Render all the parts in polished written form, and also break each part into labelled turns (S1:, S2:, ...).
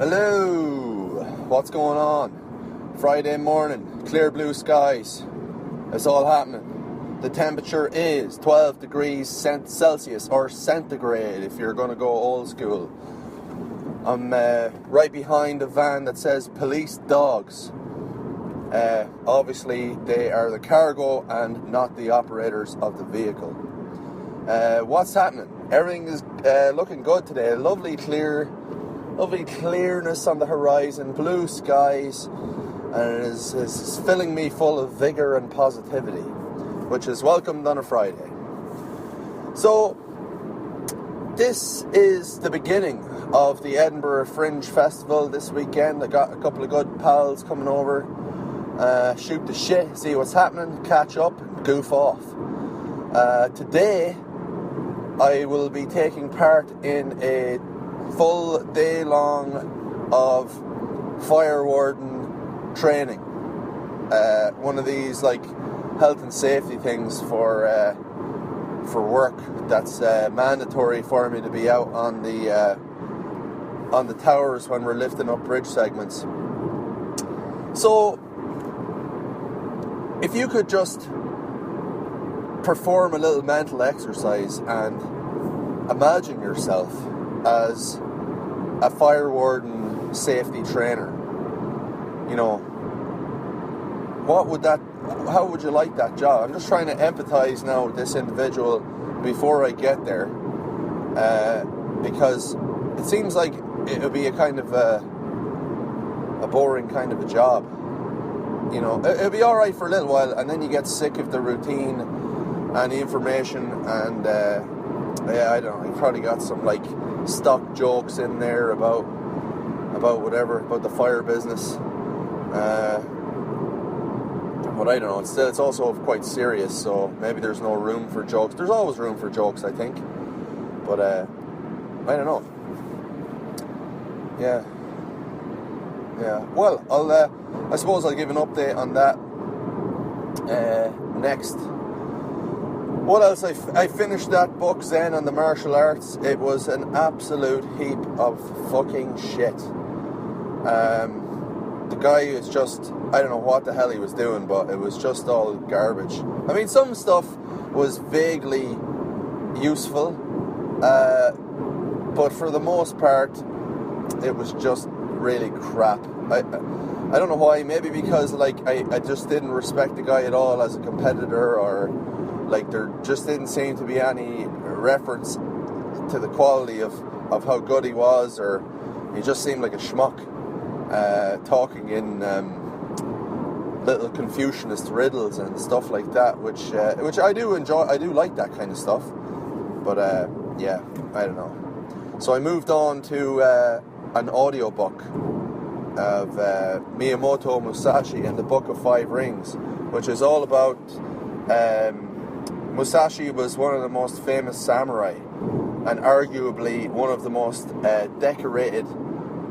S1: Hello, what's going on? Friday morning, clear blue skies, it's all happening. The temperature is 12 degrees Celsius or centigrade if you're going to go old school. I'm right behind a van that says police dogs. Obviously they are the cargo and not the operators of the vehicle. What's happening? Everything is looking good today. Lovely clearness on the horizon, blue skies, and it is filling me full of vigour and positivity, which is welcomed on a Friday. So, this is the beginning of the Edinburgh Fringe Festival this weekend. I got a couple of good pals coming over, shoot the shit, see what's happening, catch up, and goof off. Today, I will be taking part in a full day long of fire warden training. One of these like health and safety things for work that's mandatory for me to be out on the towers when we're lifting up bridge segments. So if you could just perform a little mental exercise and imagine yourself as a fire warden safety trainer, you know, how would you like that job? I'm just trying to empathize now with this individual before I get there, because it seems like it would be a kind of a boring kind of a job. You know, it'll be alright for a little while, and then you get sick of the routine and the information, and I don't know, you probably got some like stock jokes in there about the fire business, but I don't know, it's also quite serious, so maybe there's no room for jokes. There's always room for jokes, I think, but I don't know. Yeah, well, I suppose I'll give an update on that next. What else? I finished that book, Zen on the Martial Arts. It was an absolute heap of fucking shit. The guy is just, I don't know what the hell he was doing, but it was just all garbage. I mean, some stuff was vaguely useful, but for the most part, it was just really crap. I don't know why. Maybe because like I just didn't respect the guy at all as a competitor, or like there just didn't seem to be any reference to the quality of how good he was, or he just seemed like a schmuck, talking in little Confucianist riddles and stuff like that, which I do enjoy. I do like that kind of stuff, but yeah, I don't know. So I moved on to an audiobook of Miyamoto Musashi and the Book of Five Rings, which is all about Musashi was one of the most famous samurai and arguably one of the most decorated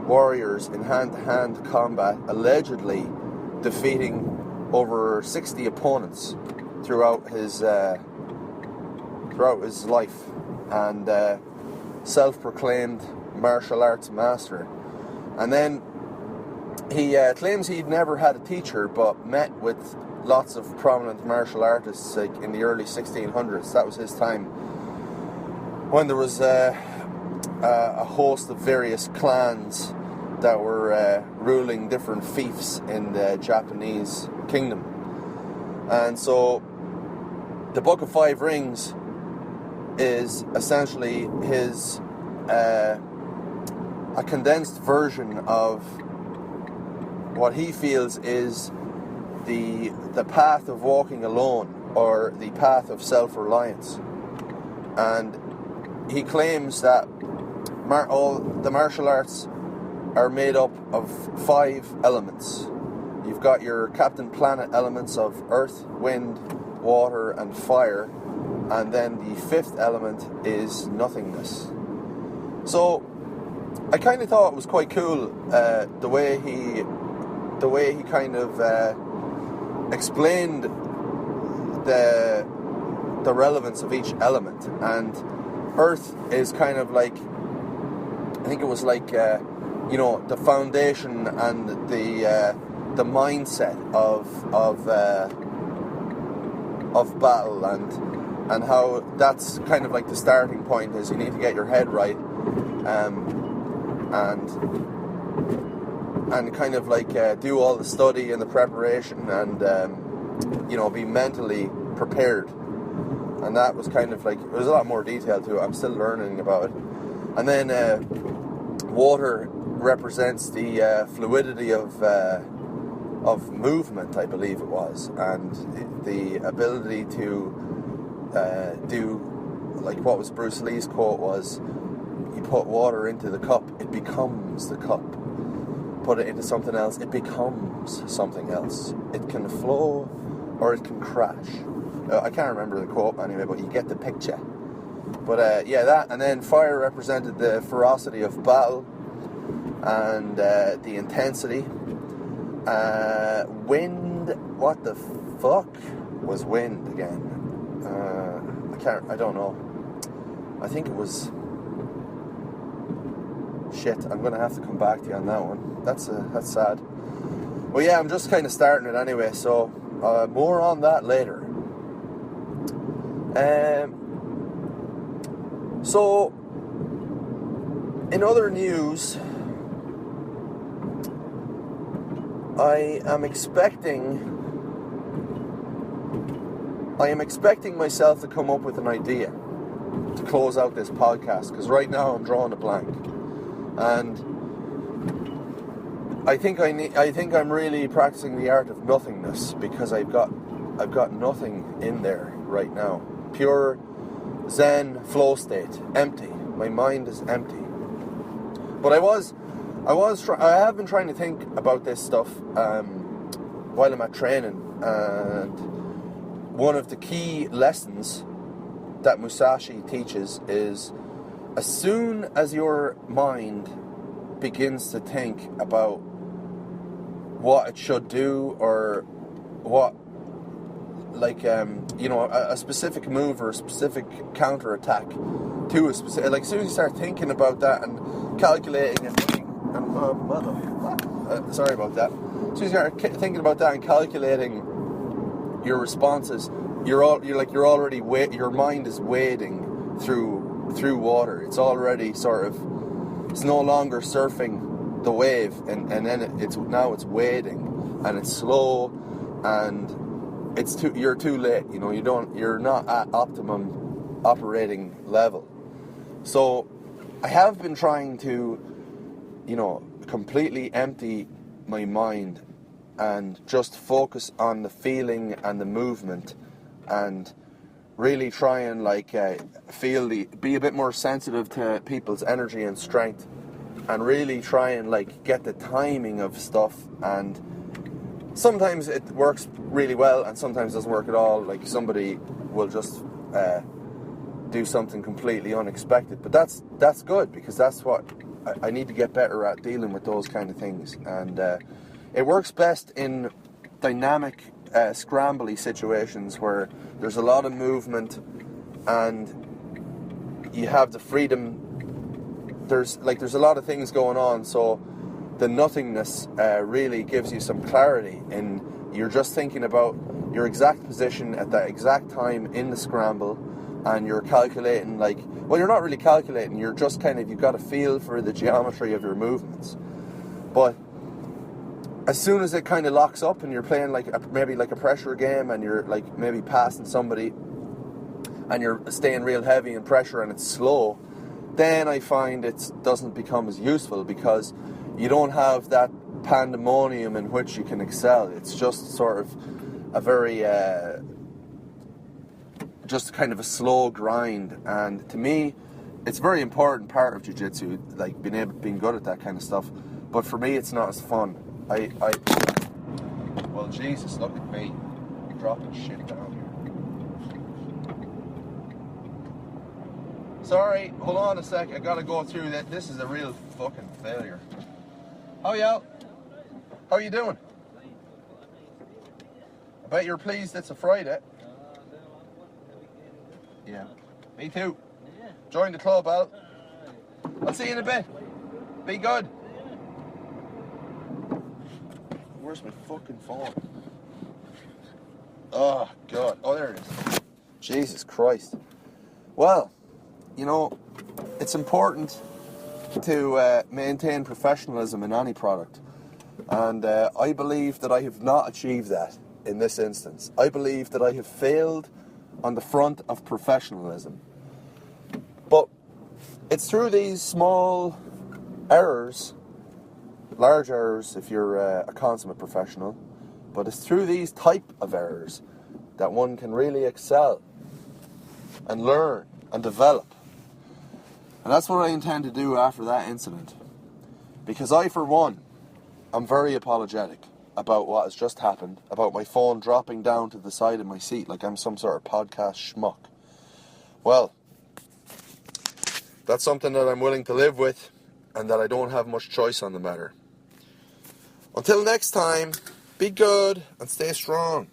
S1: warriors in hand-to-hand combat, allegedly defeating over 60 opponents throughout his life, and self-proclaimed martial arts master. And then he claims he'd never had a teacher, but met with lots of prominent martial artists like in the early 1600s. That was his time when there was a host of various clans that were ruling different fiefs in the Japanese kingdom. And so the Book of Five Rings is essentially his a condensed version of what he feels is the path of walking alone, or the path of self-reliance. And he claims that all the martial arts are made up of 5 elements. You've got your Captain Planet elements of earth, wind, water, and fire, and then the 5th element is nothingness. So I kind of thought it was quite cool the way he kind of explained the relevance of each element. And earth is kind of like, I think it was like the foundation and the mindset of battle, and how that's kind of like the starting point is you need to get your head right, and kind of like do all the study and the preparation, and be mentally prepared. And that was kind of like, there's a lot more detail to it. I'm still learning about it. And then water represents the fluidity of movement, I believe it was, and the ability to do, like what was Bruce Lee's quote was, you put water into the cup, it becomes the cup. Put it into something else, it becomes something else. It can flow or it can crash. I can't remember the quote anyway, but you get the picture. But that, and then fire represented the ferocity of battle and the intensity. Wind, what the fuck was wind again? I don't know. I think it was... Shit, I'm going to have to come back to you on that one. That's sad. Well, yeah, I'm just kind of starting it anyway, so more on that later. So, in other news, I am expecting myself to come up with an idea to close out this podcast, because right now I'm drawing a blank, and I think I'm really practicing the art of nothingness, because I've got nothing in there right now. Pure Zen flow state, empty. My mind is empty. But I have been trying to think about this stuff while I'm at training, and one of the key lessons that Musashi teaches is, as soon as your mind begins to think about what it should do, or what, like, a specific move or a specific counter-attack to a specific, like, as soon as you start thinking about that and calculating and thinking, sorry about that, as soon as you start thinking about that and calculating your responses, your mind is wading through water. It's already it's no longer surfing the wave, and then it's wading, and it's slow, and you're too late. You're not at optimum operating level. So I have been trying to, completely empty my mind and just focus on the feeling and the movement, and really try and be a bit more sensitive to people's energy and strength, and really try and get the timing of stuff. And sometimes it works really well, and sometimes it doesn't work at all. Like, somebody will just do something completely unexpected, but that's good, because that's what I need to get better at, dealing with those kind of things. And it works best in dynamic, scrambly situations where there's a lot of movement and you have the freedom. There's a lot of things going on, so the nothingness really gives you some clarity, and you're just thinking about your exact position at that exact time in the scramble, and you're calculating, you're not really calculating, you're just you've got a feel for the geometry of your movements. But as soon as it kind of locks up and you're playing maybe a pressure game, and you're maybe passing somebody and you're staying real heavy in pressure and it's slow, then I find it doesn't become as useful, because you don't have that pandemonium in which you can excel. It's just sort of a very just kind of a slow grind. And to me, it's a very important part of jiu-jitsu, being good at that kind of stuff. But for me, it's not as fun. Well, Jesus, look at me dropping shit down here. Sorry, hold on a sec. I gotta go through that. This is a real fucking failure. How you doing? I bet you're pleased it's a Friday. Yeah, me too. Join the club, Al. I'll see you in a bit. Be good. Where's my fucking phone? Oh, God. Oh, there it is. Jesus Christ. Well, you know, it's important to maintain professionalism in any product. And I believe that I have not achieved that in this instance. I believe that I have failed on the front of professionalism. But it's through these small errors, large errors if you're a consummate professional, but it's through these type of errors that one can really excel and learn and develop. And that's what I intend to do after that incident. Because I, for one, am very apologetic about what has just happened, about my phone dropping down to the side of my seat like I'm some sort of podcast schmuck. Well, that's something that I'm willing to live with and that I don't have much choice on the matter. Until next time, be good and stay strong.